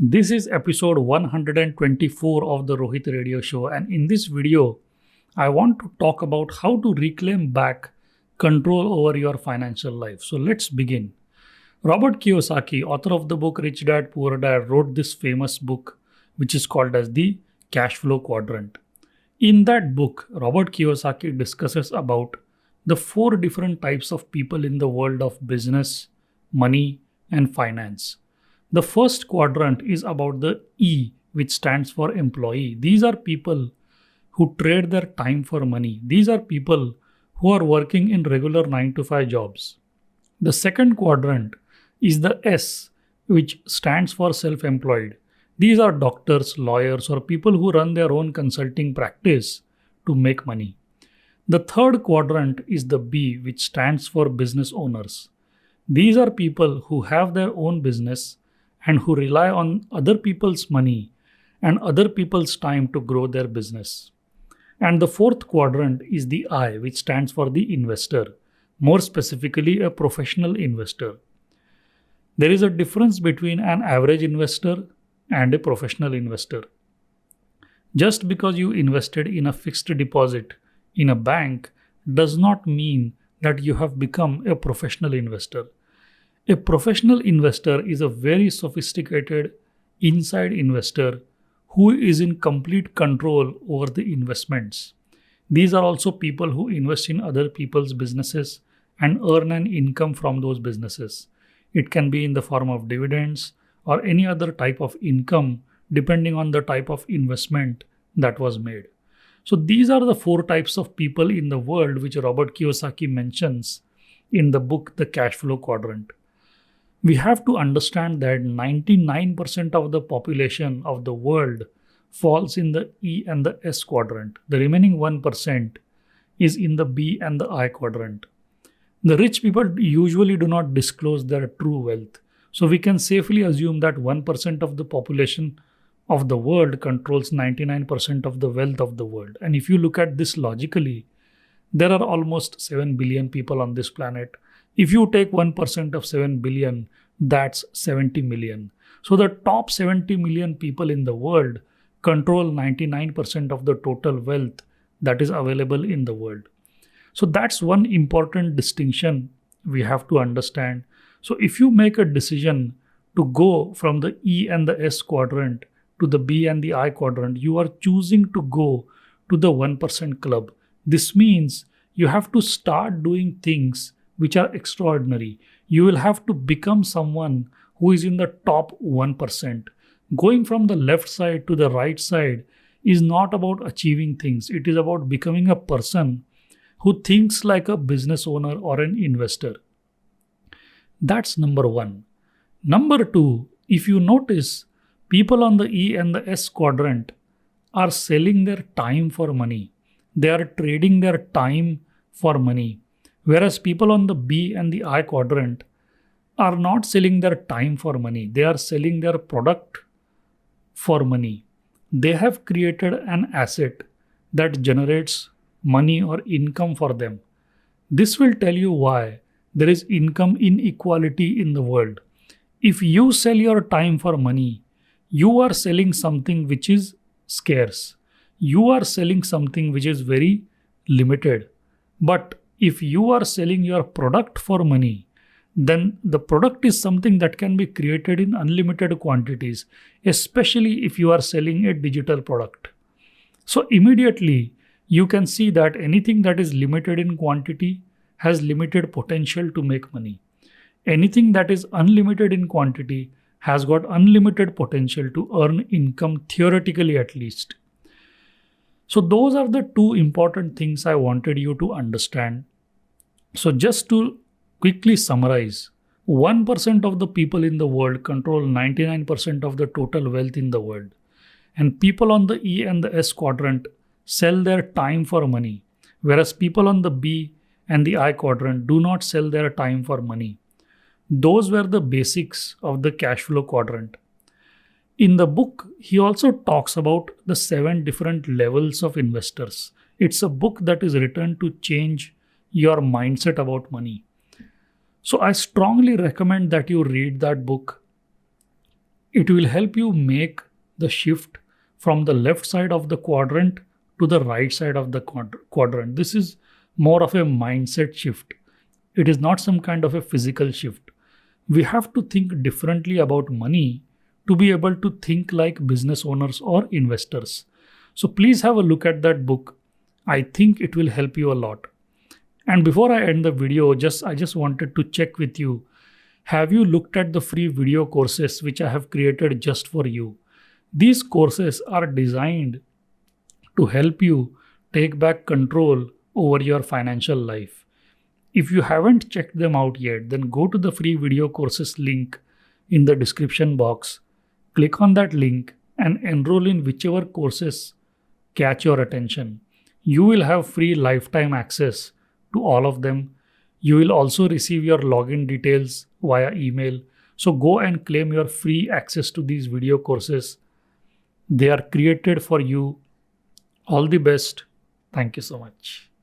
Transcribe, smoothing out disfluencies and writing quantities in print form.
This is episode 124 of the Rohit Radio Show, and in this video, I want to talk about how to reclaim back control over your financial life. So let's begin. Robert Kiyosaki, author of the book Rich Dad Poor Dad, wrote this famous book which is called as the Cash Flow Quadrant. In that book, Robert Kiyosaki discusses about the four different types of people in the world of business, money, and finance. The first quadrant is about the E, which stands for employee. These are people who trade their time for money. These are people who are working in regular 9 to 5 jobs. The second quadrant is the S, which stands for self employed. These are doctors, lawyers, or people who run their own consulting practice to make money. The third quadrant is the B, which stands for business owners. These are people who have their own business and who rely on other people's money and other people's time to grow their business. And the fourth quadrant is the I, which stands for the investor, more specifically, a professional investor. There is a difference between an average investor and a professional investor. Just because you invested in a fixed deposit in a bank does not mean that you have become a professional investor. A professional investor is a very sophisticated inside investor who is in complete control over the investments. These are also people who invest in other people's businesses and earn an income from those businesses. It can be in the form of dividends or any other type of income depending on the type of investment that was made. So these are the four types of people in the world which Robert Kiyosaki mentions in the book The Cash Flow Quadrant. We have to understand that 99% of the population of the world falls in the E and the S quadrant. The remaining 1% is in the B and the I quadrant. The rich people usually do not disclose their true wealth. So we can safely assume that 1% of the population of the world controls 99% of the wealth of the world. And if you look at this logically, there are almost 7 billion people on this planet. If you take 1% of 7 billion, that's 70 million. So the top 70 million people in the world control 99% of the total wealth that is available in the world. So that's one important distinction we have to understand. So if you make a decision to go from the E and the S quadrant to the B and the I quadrant, you are choosing to go to the 1% club. This means you have to start doing things which are extraordinary. You will have to become someone who is in the top 1%. Going from the left side to the right side is not about achieving things. It is about becoming a person who thinks like a business owner or an investor. That's number one. Number two, if you notice, people on the E and the S quadrant are selling their time for money. They are trading their time for money. Whereas people on the B and the I quadrant are not selling their time for money. They are selling their product for money. They have created an asset that generates money or income for them. This will tell you why there is income inequality in the world. If you sell your time for money, you are selling something which is scarce. You are selling something which is very limited. But if you are selling your product for money, then the product is something that can be created in unlimited quantities, especially if you are selling a digital product. So immediately you can see that anything that is limited in quantity has limited potential to make money. Anything that is unlimited in quantity has got unlimited potential to earn income, theoretically at least. So those are the two important things I wanted you to understand. So just to quickly summarize, 1% of the people in the world control 99% of the total wealth in the world. And people on the E and the S quadrant sell their time for money, whereas people on the B and the I quadrant do not sell their time for money. Those were the basics of the cash flow quadrant. In the book, he also talks about the 7 different levels of investors. It's a book that is written to change your mindset about money. So I strongly recommend that you read that book. It will help you make the shift from the left side of the quadrant to the right side of the quadrant. This is more of a mindset shift. It is not some kind of a physical shift. We have to think differently about money to be able to think like business owners or investors. So please have a look at that book. I think it will help you a lot. And before I end the video, I just wanted to check with you. Have you looked at the free video courses which I have created just for you? These courses are designed to help you take back control over your financial life. If you haven't checked them out yet, then go to the free video courses link in the description box. Click on that link and enroll in whichever courses catch your attention. You will have free lifetime access to all of them. You will also receive your login details via email. So go and claim your free access to these video courses. They are created for you. All the best. Thank you so much.